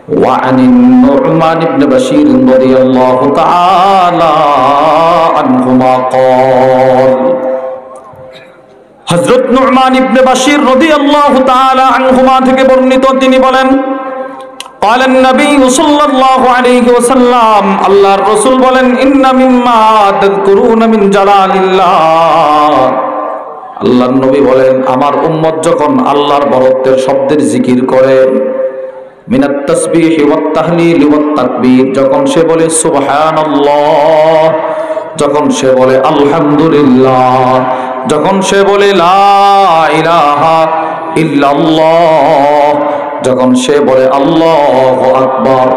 وعن النعمان بن بشير رضي الله تعالى عنهما قال হযরত Numan ইবনে বাশির রাদিয়াল্লাহু তাআলা আনহুমা থেকে বর্ণিত তিনি বলেন قال النبي صلى الله عليه وسلم আল্লাহর রাসূল বলেন ইন্না মিম্মা তাযকুরুনা মিন জালালিল্লাহ আল্লাহর নবী বলেন আমার উম্মত যখন আল্লাহর বরত্বের শব্দের জিকির করে মিনাত তাসবিহ ওয়াত তাহলিল ওয়াত তাকবীর যখন সে বলে সুবহানাল্লাহ যখন সে বলে আলহামদুলিল্লাহ যখন সে বলে লা ইলাহা ইল্লাল্লাহ যখন সে বলে আল্লাহু আকবার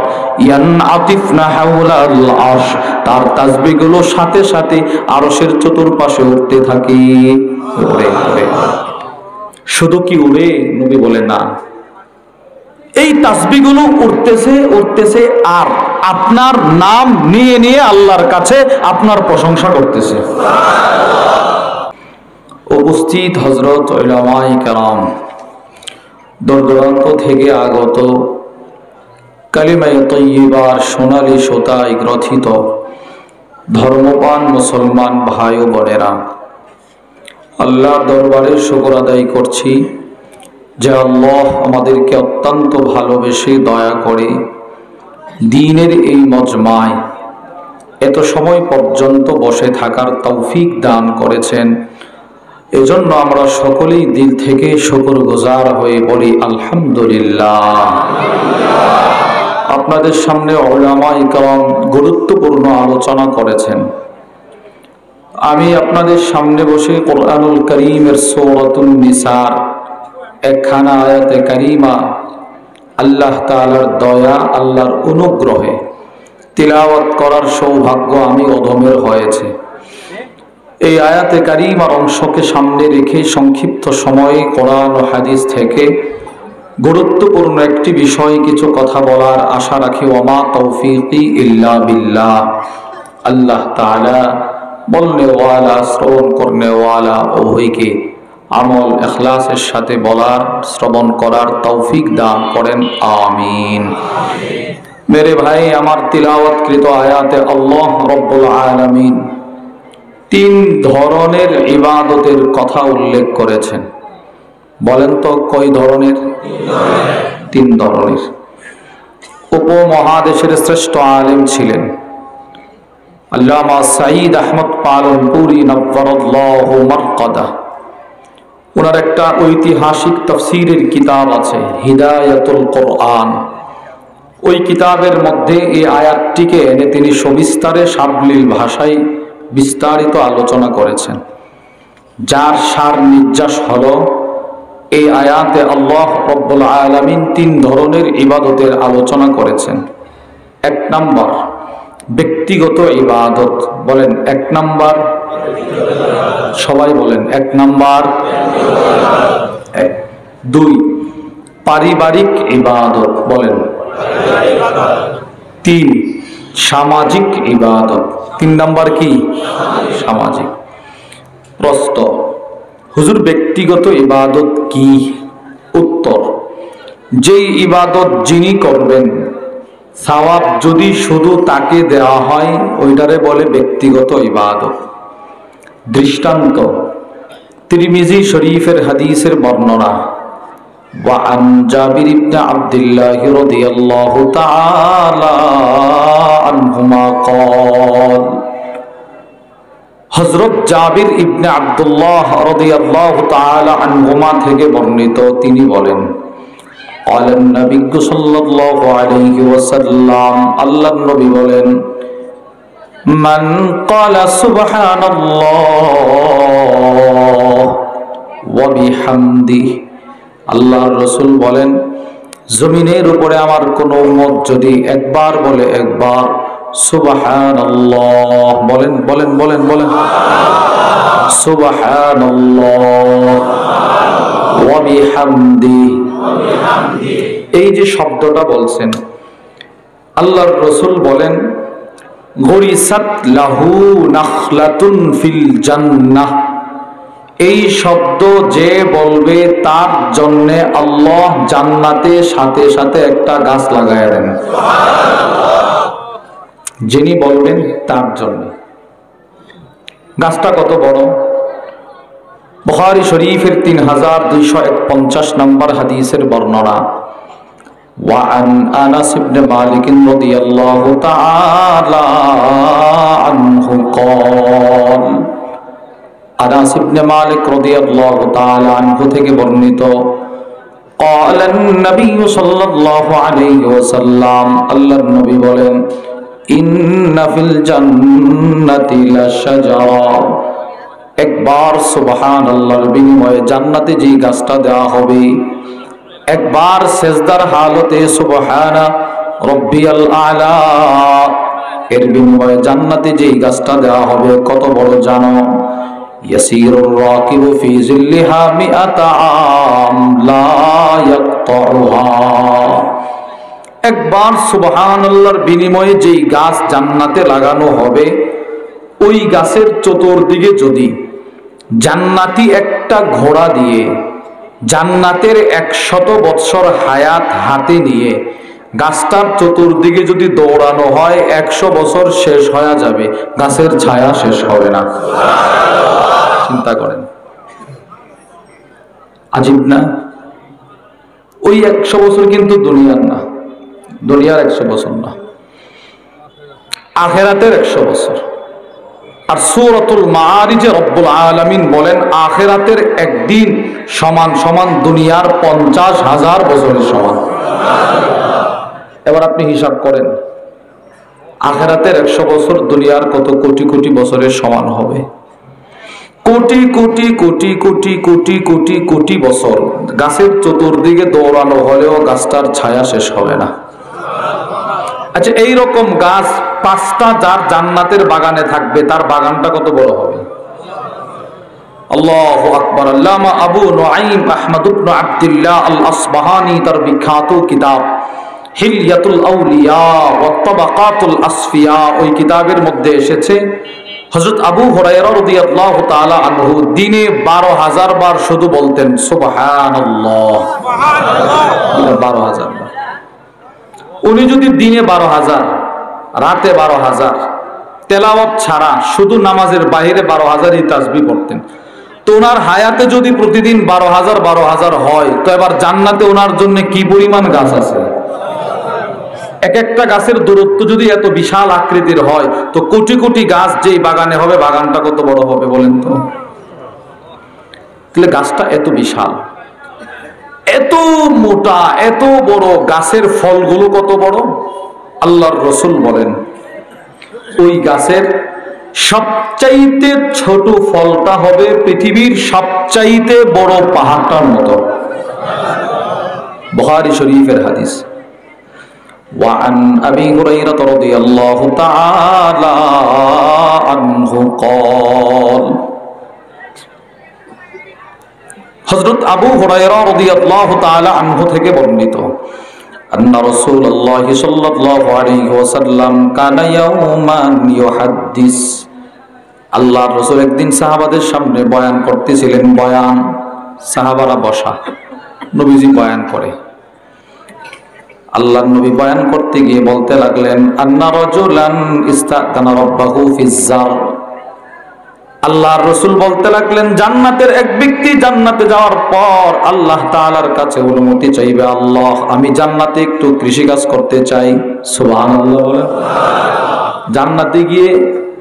ইয়ানআতিফনা হাওলাল আরশ তার তাসবিহগুলো সাথে সাথে আরশের চতুর্পাশে উঠতে থাকে উড়ে উড়ে শুধু কি উড়ে নবী বলে না এই তাসবিহগুলো উঠতেছে উঠতেছে আর আপনার নাম নিয়ে নিয়ে আল্লাহর কাছে আপনার প্রশংসা করতেছে উপস্থিত হযরত উলামায়ে কেরাম দূর-দূরান্ত থেকে আগত কালিমায়ে তাইয়্যিবার সোনালী সুতায় গ্রথিত ধর্মপ্রাণ মুসলমান ভাই ও বোনেরা আল্লাহর দরবারে শুকর আদায় করছি যে আল্লাহ আমাদেরকে অত্যন্ত ভালোবেসে দয়া করে দ্বীনের এই মজমায় এত সময় পর্যন্ত বসে থাকার তৌফিক দান করেছেন এজন্য আমরা সকলেই দিল থেকে শুকরগুজার হয়ে বলি আলহামদুলিল্লাহ। আপনাদের সামনে উলামায়ে কেরাম গুরুত্বপূর্ণ আলোচনা করেছেন। আমি আপনাদের সামনে বসে কোরআনুল কারীমের সূরাতুন নিসার একখানা আয়াতে কারিমা আল্লাহ তাআলার দয়া আল্লাহর অনুগ্রহে তিলাওয়াত করার সৌভাগ্য আমি অধমের হয়েছে। এই আয়াতে কারিমার অংশকে সামনে রেখে সংক্ষিপ্ত সময়ে কোরআন ও হাদিস থেকে গুরুত্বপূর্ণ একটি বিষয়ে কিছু কথা বলার আশা রাখি। ওমা তৌফিকি ইল্লা বিল্লাহ। আল্লাহ তাআলা বলনে ওয়ালা শ্রবণ করনে ওয়ালা উভয়কে আমল ইখলাসের সাথে বলার শ্রবণ করার তৌফিক দান করেন আমিন। মেরে ভাই আমার তিলাওয়াতকৃত আয়াতে আল্লাহ রব্বুল আলামিন তিন ধরনের ইবাদতের কথা উল্লেখ করেছেন। বলেন তো কয় ধরনের? তিন ধরনের। উপমহাদেশের শ্রেষ্ঠ আলেম ছিলেন আল্লামা সাঈদ আহমদ পালনপুরি নব্বরাল্লাহু মারকাদা। ওনার একটা ঐতিহাসিক তাফসীরের কিতাব আছে হিদায়াতুল কোরআন। ওই কিতাবের মধ্যে এই আয়াতটিকে এনে তিনি সবিস্তারে সাবলীল ভাষায় বিস্তারিত আলোচনা করেছেন, যার সার নির্যাস হলো এই আয়াতে আল্লাহ রব্বুল আলামিন তিন ধরনের ইবাদতের আলোচনা করেছেন। এক নাম্বার ব্যক্তিগত ইবাদত। বলেন এক নাম্বার, সবাই বলেন এক নাম্বার। দুই পারিবারিক ইবাদত, বলেন। তিন সামাজিক ইবাদত। তিন নাম্বার কি? সামাজিক। প্রশ্ন, হুজুর ব্যক্তিগত ইবাদত কি? উত্তর, যেই ইবাদত যিনি করবেন সওয়াব যদি শুধু তাকে দেওয়া হয় ওইটারে বলে ব্যক্তিগত ইবাদত। দৃষ্টান্ত, তিরমিজি শরীফের হাদিসের বর্ণনা وعن جابر بن عبد الله رضي الله تعالى عنهما قال হযরত জাবির ইবনে আব্দুল্লাহ রাদিয়াল্লাহু তাআলা আনহুমা থেকে বর্ণিত তিনি বলেন قال النبي صلى الله عليه وسلم আল্লাহর নবী বলেন মান قال سبحان الله وبحمده আল্লাহর রাসূল বলেন জমিনের উপরে আমার কোন উম্মত যদি একবার বলে, একবার সুবহানাল্লাহ, বলেন বলেন বলেন বলেন সুবহানাল্লাহ ওয়া বিহামদি, এই যে শব্দটা বলছেন আল্লাহর রাসূল বলেন গরিসাত লাহু নাখলাতুন ফিল জান্নাহ, এই শব্দ যে বলবে তার জন্য আল্লাহ জান্নাতে সাথে সাথে একটা গাছ লাগায় দেন। যিনি বলবেন তার জন্য। গাছটা কত বড়? বুখারী শরীফের 3251 নম্বর হাদিসের বর্ণনা। وعن أنس بن مالك رضي الله تعالى عنه قال আনাস ইবনে মালিক রাদিয়াল্লাহু তাআলা আনহু থেকে বর্ণিত قال النبي صلى الله عليه وسلم আল্লাহর নবী বলেন ইন্না ফিল জান্নাতি লাশাজারা একবার সুবহানাল্লাহর বিনিময়ে জান্নাতে যে গাছটা দেওয়া হবে একবার সেজদার হালতে সুবহানা রাব্বিয়াল আলা এর বিনিময়ে জান্নাতে যে গাছটা দেওয়া হবে কত বড় জানো ইয়াসিরুর রাকিবু ফি জিল্লিহা মিআতা আম লা ইয়াকতাউহা একবার সুবহানাল্লাহর বিনিময়ে যেই গাছ জান্নাতে লাগানো হবে ওই গাছের চতুর্দিকে যদি জান্নাতি একটা ঘোড়া দিয়ে জান্নাতের 100 বৎসর হায়াত হাতে নিয়ে গাছটার চতুর্দিকে যদি দৌড়ানো হয় 100 বছর শেষ হয়ে যাবে, গাছের ছায়া শেষ হবে না। চিন্তা করেন, আজীব না? ওই 100 বছর কিন্তু দুনিয়ার না, দুনিয়ার 100 বছর না, আখিরাতের 100 বছর। আর সূরাতুল মাআরিজে রব্বুল আলামিন বলেন আখিরাতের একদিন সমান সমান দুনিয়ার 50,000 বছরের সমান। এবার আপনি হিসাব করেন আখিরাতের 100 বছর দুনিয়ার কত কোটি কোটি বছরের সমান হবে। কোটি কোটি কোটি কোটি কোটি কোটি কোটি বছর গাছের চতুর্দিকে দৌড়ানো হলেও গাছটার ছায়া শেষ হবে না। আচ্ছা, এইরকম গাছ 5টা যার জান্নাতের বাগানে থাকবে তার বাগানটা কত বড় হবে? আল্লাহু আকবার। আল্লামা আবু নুআইম আহমদ ইবনে আব্দুল্লাহ আল আসবাহানি তার বিখ্যাত কিতাব হিলিয়াতুল আউলিয়া ওয়া তাবাকাতুল আসফিয়া ওই কিতাবের মধ্যে এসেছে হযরত আবু হুরায়রা রাদিয়াল্লাহু তাআলা আনহু দিনে 12,000 বার শুধু বলতেন সুবহানাল্লাহ, সুবহানাল্লাহ, 12,000 বার। উনি যদি দিনে 12,000 রাতে 12,000 তেলাওয়াত ছাড়া শুধু নামাজের বাইরে 12,000ই তাসবিহ পড়তেন, তো ওনার হায়াতে যদি প্রতিদিন 12,000 হয় তো এবার জান্নাতে ওনার জন্য কি পরিমাণ গাছ আছে? এক একটা গাছের দূরত্ব যদি এত বিশাল আকৃতির হয় তো কোটি কোটি গাছ যেই বাগানে হবে বাগানটা কত বড় হবে বলেন তো? তাহলে গাছটা এত বিশাল, এত মোটা, এত বড়, গাছের ফলগুলো কত বড়? আল্লাহর রাসূল বলেন ওই গাছের সবচাইতে ছোট ফলটা হবে পৃথিবীর সবচাইতে বড় পাহাড়টার মতো। বুখারী শরীফের হাদিস। وعن أبي هريرة رضي الله تعالى عنه قال হযরত আবু হুরায়রা রাদিয়াল্লাহু তাআলা আনহু থেকে বর্ণিত আন্না রাসূলুল্লাহ সাল্লাল্লাহু আলাইহি ওয়াসাল্লাম কানা ইয়াওমান ইউহাদ্দিস আল্লাহর রাসূল একদিন সাহাবাদের সামনে বয়ান করতেছিলেন। বয়ান, সাহাবারা বসা, নবীজি বয়ান করে। আল্লাহর নবী বয়ান করতে গিয়ে বলতে লাগলেন আন্না রাজুলান ইস্তাদানা রাব্বাহু ফিজ্জার আল্লাহর রাসূল বলতে লাগলেন জান্নাতের এক ব্যক্তি জান্নাতে যাওয়ার পর আল্লাহ তাআলার কাছে অনুমতি চাইবে, আল্লাহ আমি জান্নাতে একটু কৃষিকাজ করতে চাই। সুবহানাল্লাহ বলেন। জান্নাতে গিয়ে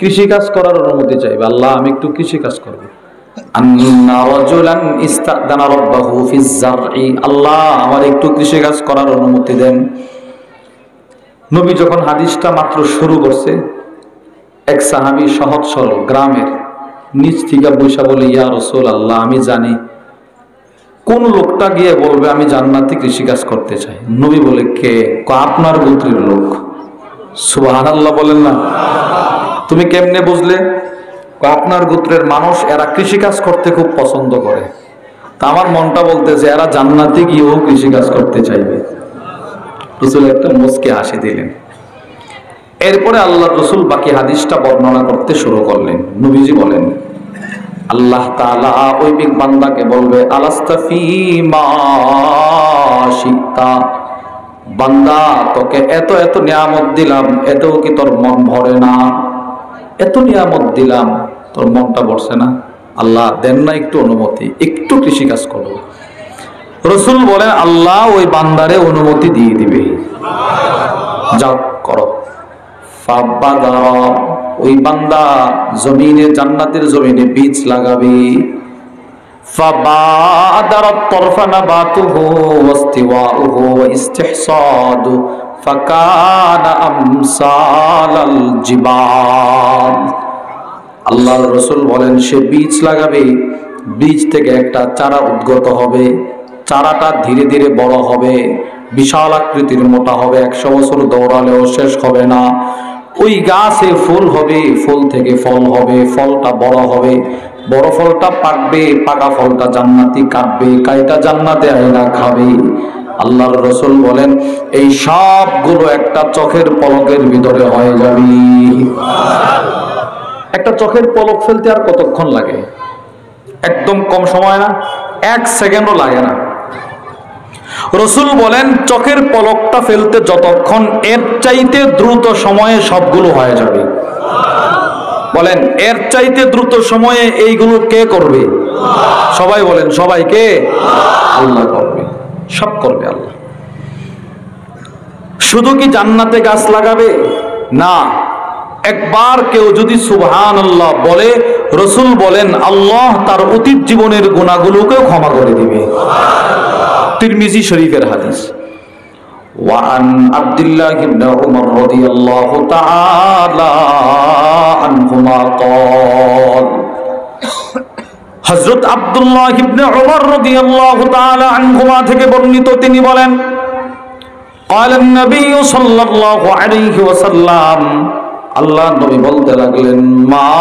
কৃষিকাজ করার অনুমতি চাইবে, আল্লাহ আমি একটু কৃষিকাজ করব। আন্না রাজুলান ইস্তাদানা রাব্বাহু ফিজ্জারই আল্লাহ আমার একটু কৃষিকাজ করার অনুমতি দেন। নবী যখন হাদিসটা মাত্র শুরু করছে এক সাহাবী সহজ সরল গ্রামের নিচ থেকে বৈশা বলে ইয়া রাসূলুল্লাহ আমি জানি কোন লোকটা গিয়ে বলবে আমি জান্নাতে কৃষিকাজ করতে চাই। নবী বলে কে? আপনার গোত্রের লোক। সুবহানাল্লাহ বলেন না। তুমি কেমনে বুঝলে? আপনার গোত্রের মানুষ, এরা কৃষিকাজ করতে খুব পছন্দ করে। তা আমার মনটা বলতেছে এরা জান্নাতে গিয়েও কৃষিকাজ করতে চাইবে। রাসূল একটা মুস্কি হাসি দিলেন। এরপরে আল্লাহর রাসূল বাকি হাদিসটা বর্ণনা করতে শুরু করলেন। নবীজি বলেন আল্লাহ তাআলা ওই বিগ বান্দাকে বলবে আলাস্তাফি মা শিতা, বান্দা তোকে এত এত নিয়ামত দিলাম, এতেও কি তোর মন ভরে না? এত নিয়ামত দিলাম, তোর মনটা ভরছে না? আল্লাহ দেন না একটু অনুমতি, একটু কৃষিকাজ করো। রাসূল বলেন আল্লাহ ওই বান্দারে অনুমতি দিয়ে দিবে, যাও করো। ফাবাদারা, ওই বান্দা জমিনে, জান্নাতের জমিনে বীজ লাগাবে। ফাবাদারাত তরফা নাবাতুহু ওয়াস্তিওয়াউহু ওয়া ইস্তিহসাদু ফাকানা আমসালাল জিবাল। আল্লাহর রাসূল বলেন সে বীজ লাগাবে, বীজ থেকে একটা চারা উদ্গত হবে, চারাটা ধীরে ধীরে বড় হবে, বিশাল আকৃতির মোটা হবে, 100 বছর দৌড়ালেও শেষ হবে না। ওই গাছে ফুল হবে, ফুল থেকে ফল হবে, ফলটা বড় হবে, বড় ফলটা পাকবে, পাকা ফলটা জান্নাতি কাটবে, কাইটা জান্নাতে আইনা খাবে। আল্লাহর রাসূল বলেন এই সবগুলো একটা চোখের পলকের ভিতরে হয়ে যাবে। একটা চোখের পলক ফেলতে আর কতক্ষণ লাগে? একদম কম সময় না, 1 সেকেন্ডও লাগে না। রাসূল বলেন চোখের পলকটা ফেলতে যতক্ষণ, এর চাইতে দ্রুত সময়ে সবগুলো হয়ে যাবে। বলেন এর চাইতে দ্রুত সময়ে এইগুলো কে করবে? সবাই বলেন, সবাই কে? আল্লাহ করবে, সব করবে আল্লাহ। শুধু কি জান্নাতে গাছ লাগাবে? না, একবার কেউ যদি সুবহানাল্লাহ বলে, রাসূল বলেন আল্লাহ তার অতীত জীবনের গুনাহগুলোকেও ক্ষমা করে দিবে। তিরমিজি শরীফের হাদিস। ওয়ান আব্দুল্লাহ ইবনে উমর রাদিয়াল্লাহু তাআলা আনহুমা قال, হযরত আব্দুল্লাহ ইবনে উমর রাদিয়াল্লাহু তাআলা আনহুমা থেকে বর্ণিত, তিনি বলেন قال النبي صلى الله عليه وسلم, আল্লাহ নবী বলতে লাগলেন মা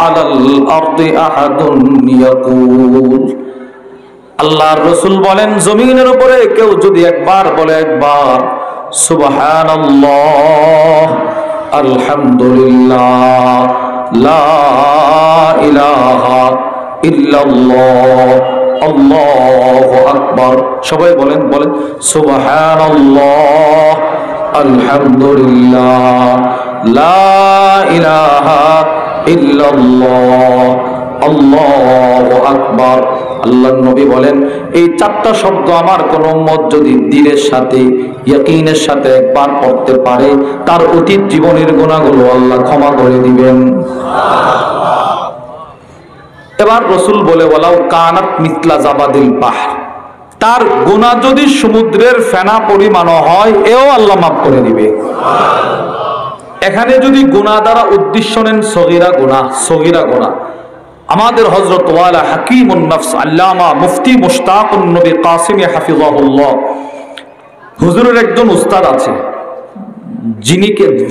আলাল আরদি আহাদুন ইয়াকুল, আল্লাহর রাসূল বলেন জমিনের উপরে কেউ যদি একবার বলে, একবার সুবহানাল্লাহ আলহামদুলিল্লাহ লা ইলাহা ইল্লাল্লাহ আল্লাহু আকবার, সবাই বলেন, বলেন সুবহানাল্লাহ আলহামদুলিল্লাহ লা ইলাহা ইল্লাল্লাহ আল্লাহু আকবার। আল্লাহর নবী বলেন এই 4টা শব্দ আমার কোন উম্মত যদি দিলের সাথে, ইয়াকিনের সাথে একবার পড়তে পারে, তার অতীত জীবনের গুনাহগুলো আল্লাহ ক্ষমা করে দিবেন। এবার রাসূল বলে ওয়ালাউ কানাত মিসলা জাবাদিল বাহর, তার গুনাহ যদি সমুদ্রের ফেনা পরিমাণও হয়, এও আল্লাহ মাফ করে দিবে। এখানে যদি গুনাহ দ্বারা উদ্দেশ্য নেন সগীরা গুনাহ, সগীরা গুনাহ, আমাদের হযরত ওয়ালা হাকিমুন নফস আল্লামা মুফতি মুশতাকুন নবী কাসিমি হাফিজাহুল্লাহ, হুজুরের একজন উস্তাদ আছে,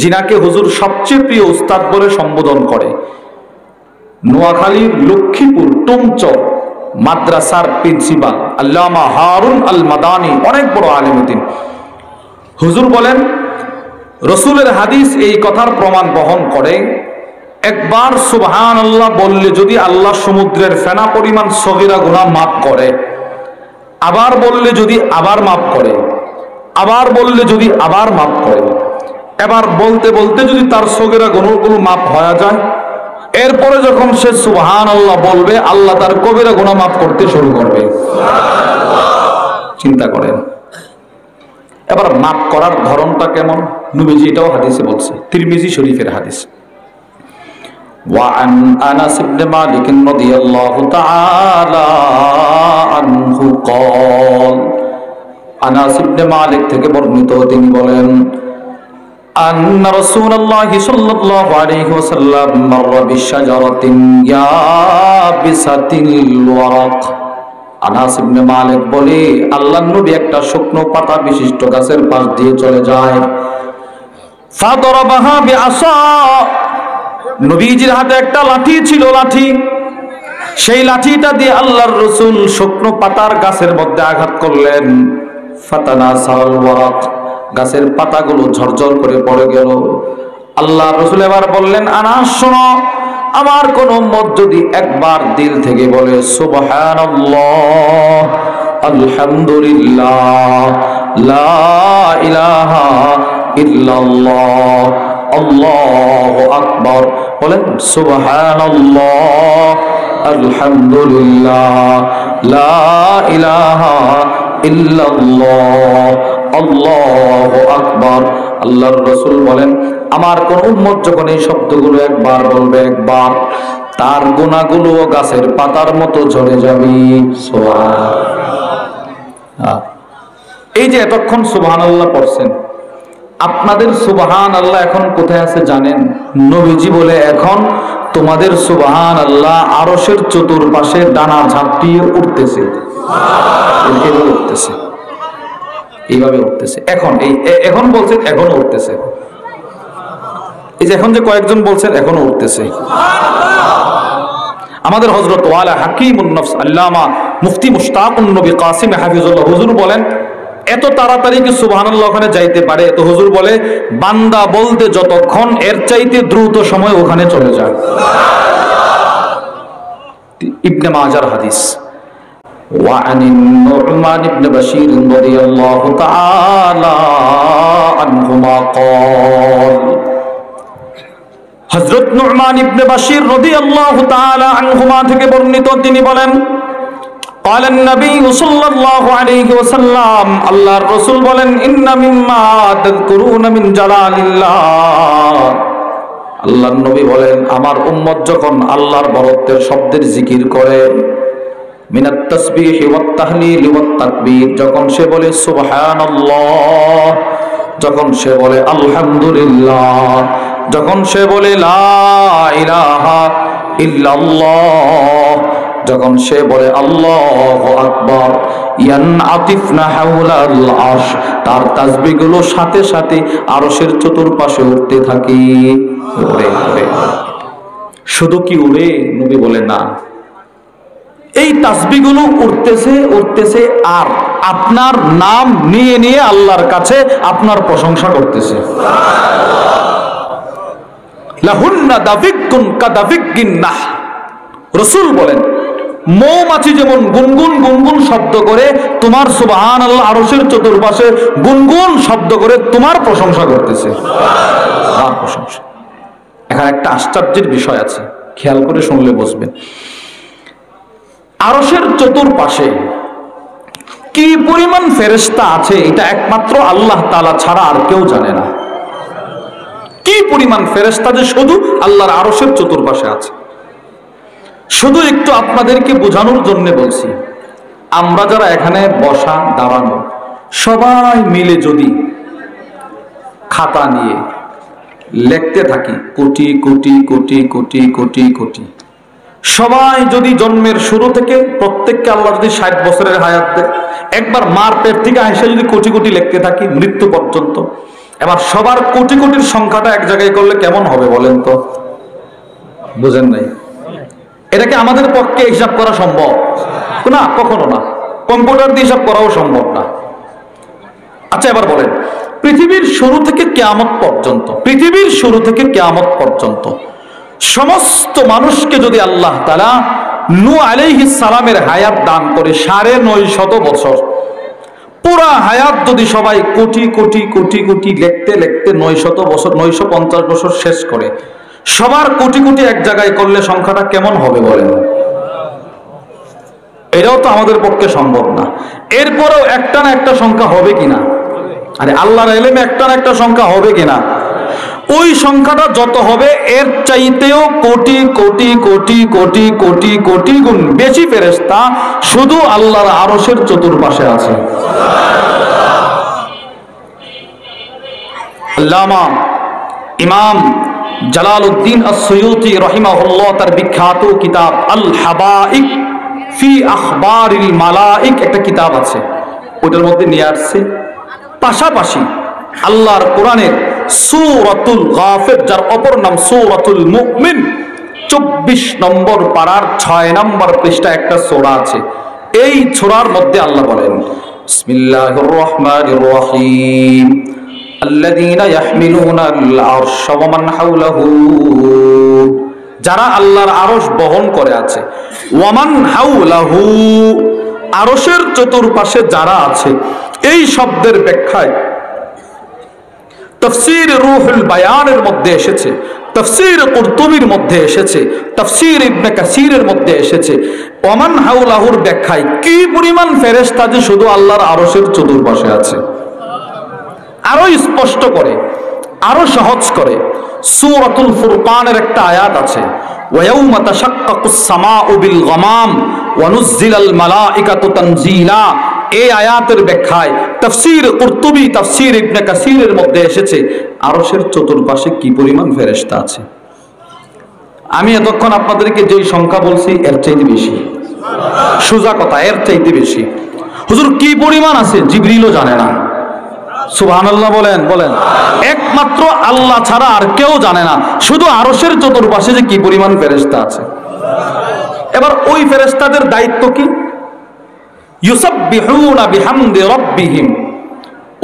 যিনাকে হুজুর সবচেয়ে প্রিয় উস্তাদ বলে সম্বোধন করে। নোয়াখালীর লক্ষ্মীপুর টুমচর মাদ্রাসার প্রিন্সিপাল আল্লামা হারুন আল মাদানী, অনেক বড় আলেম দিন। হুজুর বলেন রাসূলের হাদিস এই কথার প্রমাণ বহন করে, একবার সুবহানাল্লাহ বললে যদি আল্লাহ সমুদ্রের ফেনা পরিমাণ সগীরা গুনাহ মাফ করে, আবার বললে যদি আবার মাফ করে, আবার বললে যদি আবার মাফ করে, এবার বলতে বলতে যদি তার সগীরা গুনাহগুলো মাফ হয়ে যায়, এরপরে যখন সে সুবহানাল্লাহ বলবে, আল্লাহ তার কবিরা গুনাহ মাফ করতে শুরু করবে। চিন্তা করেন, এবার মাফ করার ধরনটা কেমন? নবীজি এটাও হাদিসে বলছে, তিরমিজি শরীফের হাদিস। وعن أنس بن مالك رضي الله تعالى عنه قال, আনাস ইবনে মালিক থেকে বর্ণিত, তিনি বলেন أن رسول الله صلى الله عليه وسلم مر بشجرة يابسة الورق, আনাস ইবনে মালিক বলে আল্লাহর নবী একটা শুকনো পাতা বিশিষ্ট গাছের পাশ দিয়ে চলে যায়। ফাদরাবাহা বিআসা, নবীজির হাতে একটা লাঠি ছিল, লাঠি, সেই লাঠিটা দিয়ে আল্লাহর রাসূল শুকনো পাতার গাছের মধ্যে আঘাত করলেন। ফাতানাসাল ওয়ারাক, গাছের পাতাগুলো ঝরঝর করে পড়ে গেল। আল্লাহর রাসূল এবার বললেন আনাস শোনো, আমার কোন উম্মত যদি একবার দিল থেকে বলে সুবহানাল্লাহ, আলহামদুলিল্লাহ, লা ইলাহা ইল্লাল্লাহ, আল্লাহু আকবার, বলেন সুবহানাল্লাহ, আলহামদুলিল্লাহ, লা ইলাহা ইল্লাল্লাহ, আল্লাহু আকবার। আল্লাহর রাসূল বলেন, আমার কোন উম্মত যখন এই শব্দগুলো একবার বলবে, একবার, তার গুনাহগুলো গাছের পাতার মতো ঝরে যাবে। সুবহানাল্লাহ। এই যে এতক্ষণ সুবহানাল্লাহ পড়ছেন, আপনাদের সুবহানাল্লাহ এখন কোথায় আছে জানেন? নবীজি বলে, এখন তোমাদের সুবহানাল্লাহ আরশের চতুর্পাশে ডানা ঝাপটিয়ে উঠতেছে, এইভাবে উঠতেছে, এইভাবে উঠতেছে। এখন বলছেন এখনো উঠতেছে। এই যে এখন যে কয়েকজন বলছেন এখনো উঠতেছে। আমাদের হযরত ওয়ালা হাকিমুন নফস আল্লামা মুফতি মুশতাকুন নবী কাসিম হাফিজুল্লাহ হুজুর বলেন, এত তাড়াতাড়ি কি সুবহানাল্লাহ ওখানে যাইতে পারে? তো হুজুর বলে, বান্দা বলতে যতক্ষণ, এর চাইতে দ্রুত সময় ওখানে চলে যায়। ইবনে মাজার হাদিস। وعن النعمان بن بشير رضي الله تعالى عنهما قال, হযরত নু'মান ইবনে বাশির রাদিয়াল্লাহু তাআলা আনহুমা থেকে বর্ণিত, তিনি বলেন, قال النبي صلى الله عليه وسلم, আল্লাহর রাসূল বলেন, ইন্না মিম্মা তাযকুরুনা মিন জালালিল্লাহ, আল্লাহর নবী বলেন, আমার উম্মত যখন আল্লাহর বরত্বের শব্দের জিকির করে, মিনাত তাসবিহ ওয়াত তাহলিল ওয়াত তাকবীর, যখন সে বলে সুবহানাল্লাহ, যখন সে বলে আলহামদুলিল্লাহ, যখন সে বলে লা ইলাহা ইল্লাল্লাহ, যখন সে বলে আল্লাহু আকবার, ইয়ানআতিফনা হাওলাল আরশ, তার তাসবিহগুলো সাথে সাথে আরশের চতুর্পাশে উঠতে থাকে। উড়ে উড়ে। শুধু কি উড়ে? নবী বলে না, এই তাসবিহগুলো উঠতেছে উঠতেছে, আর আপনার নাম নিয়ে নিয়ে আল্লাহর কাছে আপনার প্রশংসা করতেছে। লাহুন্না দাফিকুন কাদাফিকিন নাহ, রাসূল বলেন, মৌমাছি যেমন গুনগুন গুনগুন শব্দ করে তোমার সুবহানাল্লাহ আরশের চতুর্পাশে গুনগুন শব্দ করে তোমার প্রশংসা করতেছে। আর প্রশংসা। এখানে একটা আশ্চর্যের বিষয় আছে, খেয়াল করে শুনলে বুঝবেন। আরশের চতুর্পাশে কি পরিমাণ ফেরেশতা আছে, এটা একমাত্র আল্লাহ তাআলা ছাড়া আর কেউ জানে না। কি পরিমাণ ফেরেশতা যে শুধু আল্লাহর আরশের চতুর্পাশে আছে। শুধু একটু আপনাদেরকে বোঝানোর জন্য বলছি, আমরা যারা এখানে বসা দাঁড়ানো সবাই মিলে যদি খাতা নিয়ে লিখতে থাকি, কোটি কোটি কোটি কোটি কোটি কোটি, সবাই যদি জন্মের শুরু থেকে প্রত্যেককে আল্লাহ যদি 60 বছরের হায়াত দেয়, একবার মার পেট থেকে আইসা যদি কোটি কোটি লিখতে থাকি মৃত্যু পর্যন্ত, এবার সবার কোটি কোটির সংখ্যাটা এক জায়গায় করলে কেমন হবে বলেন তো? বুঝেন নাই? এটাকে আমাদের পক্ষে হিসাব করা সম্ভব না, কখনো না। কম্পিউটার দিয়ে হিসাব করাও সম্ভব না। আচ্ছা, এবার বলেন, পৃথিবীর শুরু থেকে কিয়ামত পর্যন্ত, পৃথিবীর শুরু থেকে কিয়ামত পর্যন্ত সমস্ত মানুষকে যদি আল্লাহ তাআলা নূহ আলাইহিস সালামের হায়াত দান করে 950 বছর, পুরা হায়াত যদি সবাই কোটি কোটি কোটি কোটি লিখতে লিখতে 900 বছর 950 বছর শেষ করে সবার কোটি কোটি এক জায়গায় করলে সংখ্যাটা কেমন হবে বলেন? এটাও তো আমাদের পক্ষে সম্ভব না। এরপরেও একটা না একটা সংখ্যা হবে কিনা? আরে আল্লাহর ইলমে একটা না একটা সংখ্যা হবে কিনা? ওই সংখ্যাটা যত হবে এর চাইতেও কোটি কোটি কোটি কোটি কোটি কোটি গুণ বেশি ফেরেশতা শুধু আল্লাহর আরশের চতুর্পাশে আছে। আল্লামা ইমাম জালালউদ্দিন আস-সুয়ুতি রাহিমাহুল্লাহ তার বিখ্যাত কিতাব আল হাবাইক ফি আখবারিল মালাইক একটা কিতাব আছে, ওটার মধ্যে নিয়ে আসছে পাশাপাশি আল্লাহর কোরআনের সূরাতুল গাফির, যার অপর নাম সূরাতুল মুমিন, 24 নম্বর পারার 6 নম্বর পৃষ্ঠা একটা সূরা আছে। এই সূরার মধ্যে আল্লাহ বলেন, বিসমিল্লাহির রহমানির রহিম, الذين يحملون العرش ومن حوله যারা আল্লাহর আরশ বহন করে আছে। ওয়ামান হাউলাহু, আরশের চতুর্পাশে যারা আছে। এই শব্দের ব্যাখ্যায় তাফসীর রূহুল বায়ানের মধ্যে এসেছে, তাফসীর কুরতুবীর মধ্যে এসেছে, তাফসীর ইবনে কাসীরের মধ্যে এসেছে। ওমান হাউলাহুর ব্যাখ্যায় কি পরিমাণ ফেরেশতা যে শুধু আল্লাহর আরশের চতুর্পাশে আছে আরো স্পষ্ট করে, আরো সহজ করে সূরাতুল ফুরকানের একটা আয়াত আছে, ওয়ায়াউমা তাশাক্কাকুস সামাউ বিল গামাম ওয়া নুজ্জিলাল মালাইকাতু তানজিলা। এই আয়াতের ব্যাখ্যায় তাফসীর কুরতুবী, তাফসীর ইবনে কাসীরের মধ্যে এসেছে আরশের চতুর্পাশে কি পরিমাণ ফেরেশতা আছে। আমি এতক্ষণ আপনাদেরকে যেই সংখ্যা বলছি এর চাইতে বেশি, সোজা কথা, এর চাইতে বেশি। হুজুর কি পরিমাণ আছে জিবরিলও জানে না। সুবহানাল্লাহ বলেন, বলেন। একমাত্র আল্লাহ ছাড়া আর কেউ জানে না শুধু আরশের চতুর্পাশে যে কি পরিমাণ ফেরেশতা আছে। এবার ওই ফেরেশতাদের দায়িত্ব কি? ইউসাব্বিহুনা বিহামদি রাব্বিহিম।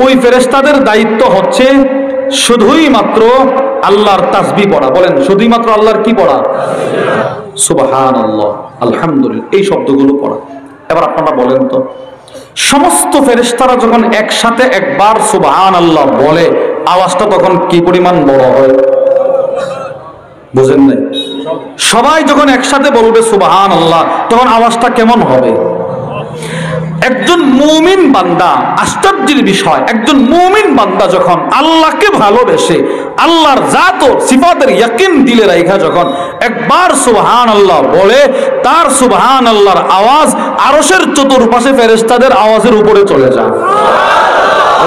ওই ফেরেশতাদের দায়িত্ব হচ্ছে শুধুই মাত্র আল্লাহর তাসবিহ পড়া। বলেন, শুধুই মাত্র আল্লাহর কি পড়া? সুবহানাল্লাহ, আলহামদুলিল্লাহ, এই শব্দগুলো পড়া। এবার আপনারা বলেন তো, সমস্ত ফেরেশতারা যখন একসাথে একবার সুবহানাল্লাহ বলে আওয়াজটা তখন কি পরিমাণ বড় হয়? বুঝেন নাই? সবাই যখন একসাথে বলবে সুবহানাল্লাহ তখন আওয়াজটা কেমন হবে? একজন মুমিন বান্দা, আশ্চর্যের বিষয়, একজন মুমিন বান্দা যখন আল্লাহকে ভালোবেসে আল্লাহর জাত ও সিফাতের ইয়াকিন দিলে রাইখা যখন একবার সুবহানাল্লাহ বলে, তার সুবহানাল্লাহর আওয়াজ আরশের চতুর্পাশে ফেরেশতাদের আওয়াজের উপরে চলে যায়,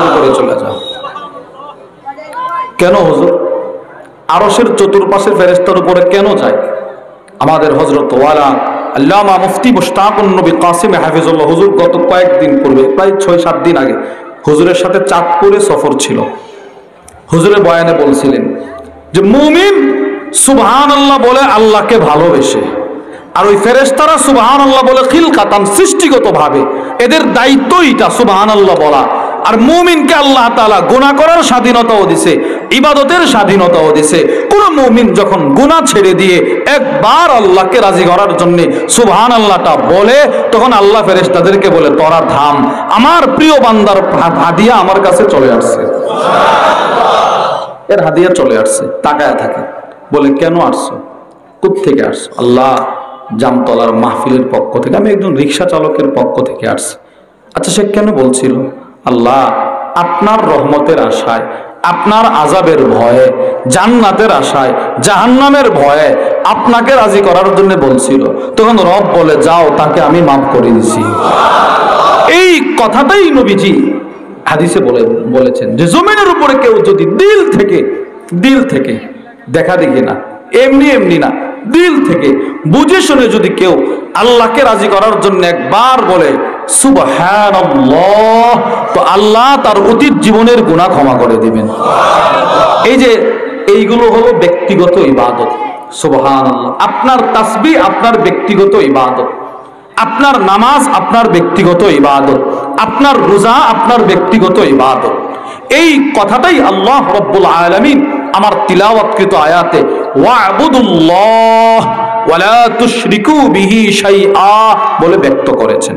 উপরে চলে যায়। কেন হুজুর আরশের চতুর্পাশে ফেরেশতার উপরে কেন যায়? আমাদের হযরত ওয়ালা আল্লামা মুফতি মুশতাকুন নবী কাসিম হাফিজুল্লাহ হুজুর গত কয়েকদিন পূর্বে, প্রায় 6-7 দিন আগে হুজুরের সাথে চাঁদপুরে সফর ছিল। হুজুরের বয়ানে বলছিলেন যে মুমিন সুবহানাল্লাহ বলে আল্লাহকে ভালোবেসে, আর ওই ফেরেশতারা সুবহানাল্লাহ বলে খিলকাতান, সৃষ্টিগত ভাবে এদের দায়িত্ব এটা সুবহানাল্লাহ বলা। আর মুমিনকে আল্লাহ তাআলা গুনাহ করার স্বাধীনতাও দিয়েছে, ইবাদতের স্বাধীনতাও দিয়েছে। কোন মুমিন যখন গুনাহ ছেড়ে দিয়ে একবার আল্লাহকে রাজি করার জন্য সুবহানাল্লাহটা বলে, তখন আল্লাহ ফেরেশতাদেরকে বলে, তোরা থাম, আমার প্রিয় বান্দার হাদিয়া আমার কাছে চলে আসছে, এর হাদিয়া চলে আসছে। তাকায় থাকে, বলে কেন আসছো, কোত্থেকে আসছো? আল্লাহ জামতলার মাহফিলের পক্ষ থেকে, আমি একজন রিক্সা চালকের পক্ষ থেকে আসছি। আচ্ছা, সে কেন বলছিল? আল্লাহ আপনার রহমতের আশায়, আপনার আযাবের ভয়ে, জান্নাতের আশায়, জাহান্নামের ভয়ে আপনাকে রাজি করার জন্য বলছিল। তখন রব বলে, যাও, তাকে আমি মাফ করে দিছি। এই কথাটাই নবীজি হাদিসে বলেছেন যে জমিনের উপরে কেউ যদি দিল থেকে দেখা দেখি না, এমনি এমনি না, দিল থেকে বুঝে শুনে যদি কেউ আল্লাহকে রাজি করার জন্য একবার বলে সুবহানাল্লাহ, তো আল্লাহ তার অতীত জীবনের গুনাহ ক্ষমা করে দিবেন। এই যে এইগুলো হলো ব্যক্তিগত ইবাদত। সুবহানাল্লাহ, আপনার তাসবিহ আপনার ব্যক্তিগত ইবাদত, আপনার নামাজ আপনার ব্যক্তিগত ইবাদত, আপনার রোজা আপনার ব্যক্তিগত ইবাদত। এই কথাটাই আল্লাহ রাব্বুল আলামিন আমার তিলাওয়াতকৃত আয়াতে ওয়া'বুদুল্লাহ ওয়া লা তুশরিকু বিহি শাইআ বলে ব্যক্ত করেছেন।